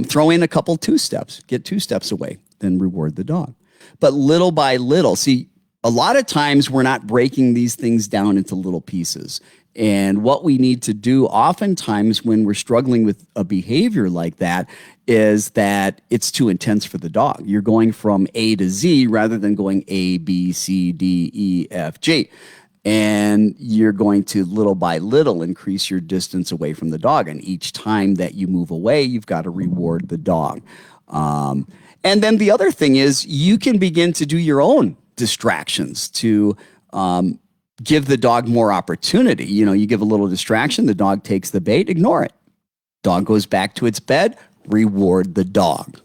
throw in a couple 2 steps, get 2 steps away, then reward the dog. But little by little, see, a lot of times we're not breaking these things down into little pieces. And what we need to do oftentimes when we're struggling with a behavior like that is that it's too intense for the dog. You're going from A to Z rather than going A, B, C, D, E, F, G. And you're going to little by little increase your distance away from the dog. And each time that you move away, you've got to reward the dog. And then the other thing is you can begin to do your own distractions to give the dog more opportunity. You give a little distraction, the dog takes the bait, ignore it. Dog goes back to its bed, reward the dog.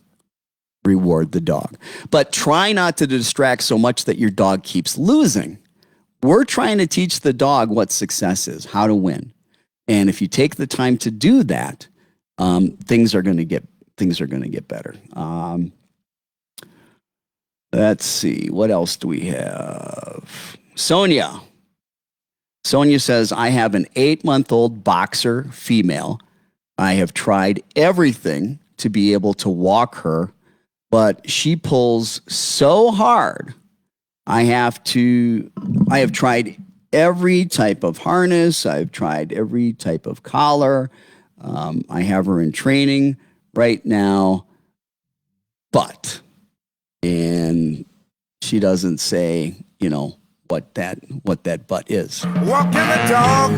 Reward the dog. But try not to distract so much that your dog keeps losing. We're trying to teach the dog what success is, how to win. And if you take the time to do that, things are going to get better. Let's see, what else do we have? Sonia says, I have an 8-month-old boxer female. I have tried everything to be able to walk her, but she pulls so hard. I have tried every type of harness. I've tried every type of collar. I have her in training right now, and she doesn't say, what that but is. Walking the dog.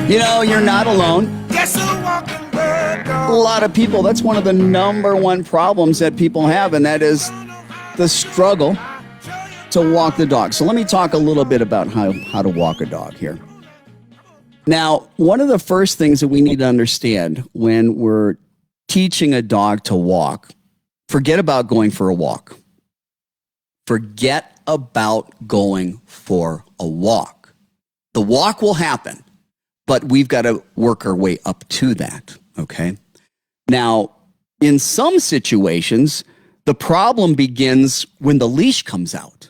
You're not alone. Guess who walking the dog? A lot of people, that's one of the number one problems that people have, and that is the struggle to walk the dog. So let me talk a little bit about how to walk a dog here. Now, one of the first things that we need to understand when we're teaching a dog to walk, forget about going for a walk. Forget about going for a walk. The walk will happen, but we've got to work our way up to that, okay? Now, in some situations, the problem begins when the leash comes out.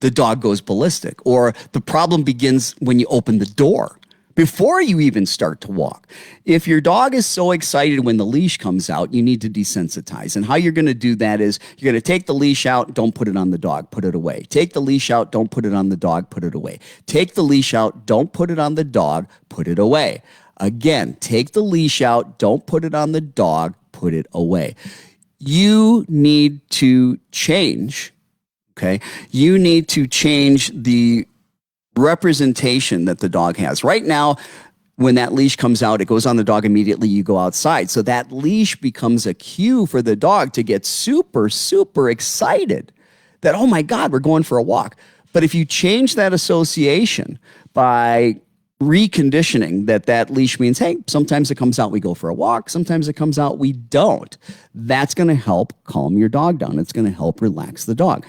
The dog goes ballistic. Or the problem begins when you open the door. before you even start to walk. If your dog is so excited when the leash comes out, you need to desensitize. And how you're going to do that is you're going to take the leash out, don't put it on the dog, put it away. Take the leash out, don't put it on the dog, put it away. Take the leash out, don't put it on the dog, put it away. Again, take the leash out, don't put it on the dog, put it away. You need to change, okay? You need to change the representation that the dog has. Right now, when that leash comes out, it goes on the dog immediately, you go outside. So that leash becomes a cue for the dog to get super, super excited that, oh my God, we're going for a walk. But if you change that association by reconditioning that leash means, hey, sometimes it comes out, we go for a walk. Sometimes it comes out, we don't. That's going to help calm your dog down. It's going to help relax the dog.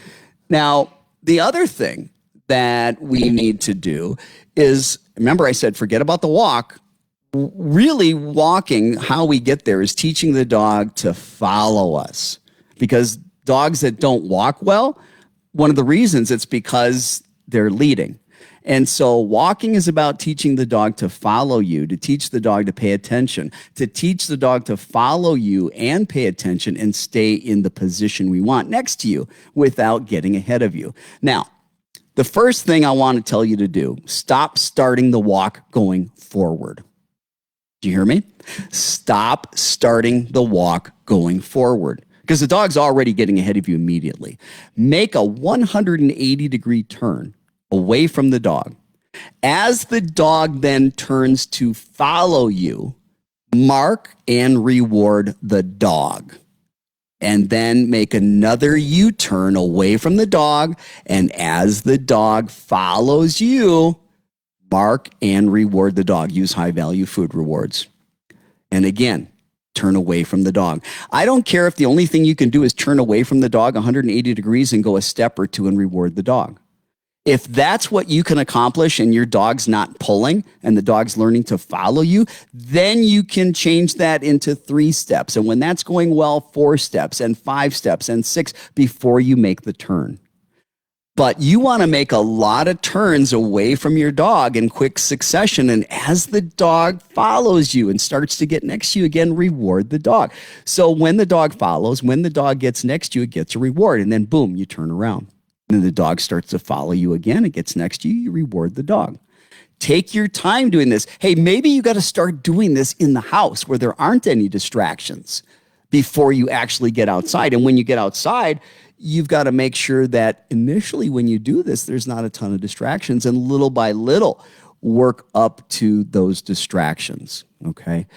Now, the other thing that we need to do is, remember I said, forget about the walk. Really walking, how we get there is teaching the dog to follow us. Because dogs that don't walk well, one of the reasons it's because they're leading. And so walking is about teaching the dog to follow you, to teach the dog to pay attention, to teach the dog to follow you and pay attention and stay in the position we want next to you without getting ahead of you. Now, the first thing I want to tell you to do, stop starting the walk going forward. Do you hear me? Stop starting the walk going forward because the dog's already getting ahead of you immediately. Make a 180-degree turn away from the dog. As the dog then turns to follow you, mark and reward the dog. And then make another U-turn away from the dog. And as the dog follows you, mark and reward the dog. Use high-value food rewards. And again, turn away from the dog. I don't care if the only thing you can do is turn away from the dog 180 degrees and go a step or two and reward the dog. If that's what you can accomplish and your dog's not pulling and the dog's learning to follow you, then you can change that into 3 steps. And when that's going well, 4 steps and 5 steps and 6 before you make the turn. But you want to make a lot of turns away from your dog in quick succession. And as the dog follows you and starts to get next to you again, reward the dog. So when the dog follows, when the dog gets next to you, it gets a reward. And then boom, you turn around. And then the dog starts to follow you again. It gets next to you. You reward the dog. Take your time doing this. Hey, maybe you got to start doing this in the house where there aren't any distractions before you actually get outside. And when you get outside, you've got to make sure that initially when you do this, there's not a ton of distractions, and little by little work up to those distractions. Okay.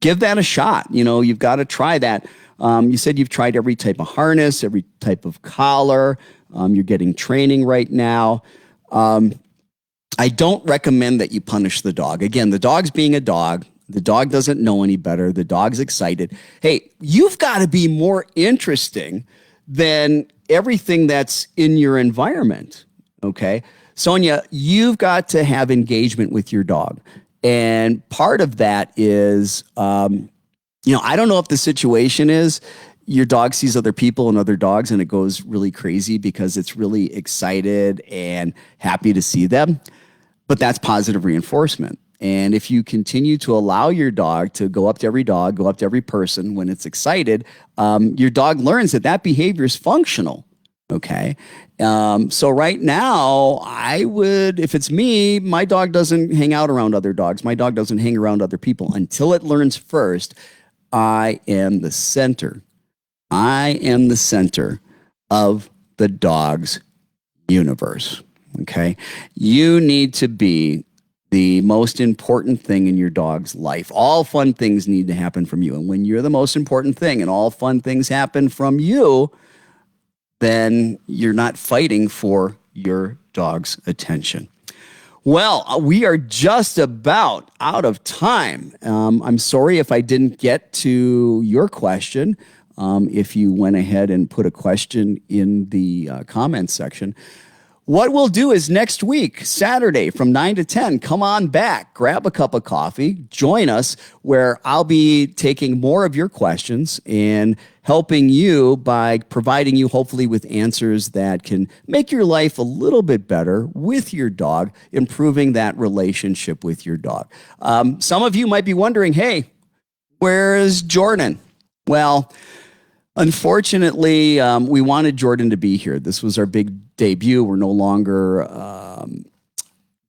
Give that a shot. You know, you've got to try that. You said you've tried every type of harness, every type of collar. You're getting training right now. I don't recommend that you punish the dog. Again, the dog's being a dog. The dog doesn't know any better. The dog's excited. Hey, you've got to be more interesting than everything that's in your environment. Okay. Sonia, you've got to have engagement with your dog. And part of that is, I don't know if the situation is your dog sees other people and other dogs and it goes really crazy because it's really excited and happy to see them. But that's positive reinforcement. And if you continue to allow your dog to go up to every dog, go up to every person when it's excited, your dog learns that behavior is functional. Okay. So right now, I would, if it's me, my dog doesn't hang out around other dogs. My dog doesn't hang around other people until it learns first, I am the center. I am the center of the dog's universe. Okay. You need to be the most important thing in your dog's life. All fun things need to happen from you. And when you're the most important thing and all fun things happen from you, then you're not fighting for your dog's attention. Well, we are just about out of time. I'm sorry if I didn't get to your question. If you went ahead and put a question in the comments section. What we'll do is next week, Saturday from 9 to 10, come on back, grab a cup of coffee, join us where I'll be taking more of your questions and helping you by providing you hopefully with answers that can make your life a little bit better with your dog, improving that relationship with your dog. Some of you might be wondering, hey, where is Jordan? Well, unfortunately, we wanted Jordan to be here. This was our big debut. We're no longer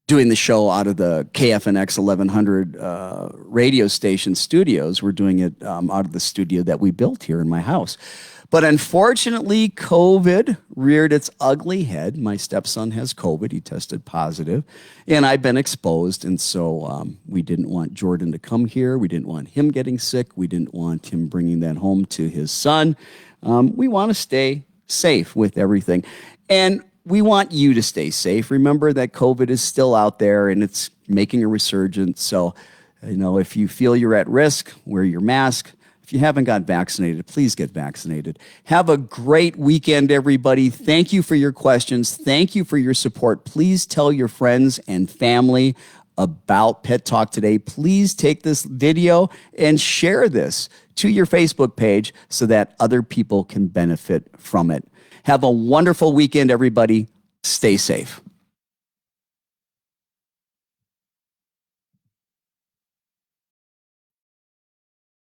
doing the show out of the KFNX 1100 radio station studios. We're doing it out of the studio that we built here in my house. But unfortunately, COVID reared its ugly head. My stepson has COVID. He tested positive, and I've been exposed. And so we didn't want Jordan to come here. We didn't want him getting sick. We didn't want him bringing that home to his son. We want to stay safe with everything. And we want you to stay safe. Remember that COVID is still out there, and it's making a resurgence. So, if you feel you're at risk, wear your mask. If you haven't got vaccinated, please get vaccinated. Have a great weekend, everybody. Thank you for your questions. Thank you for your support. Please tell your friends and family about Pet Talk Today. Please take this video and share this to your Facebook page so that other people can benefit from it. Have a wonderful weekend, everybody. Stay safe.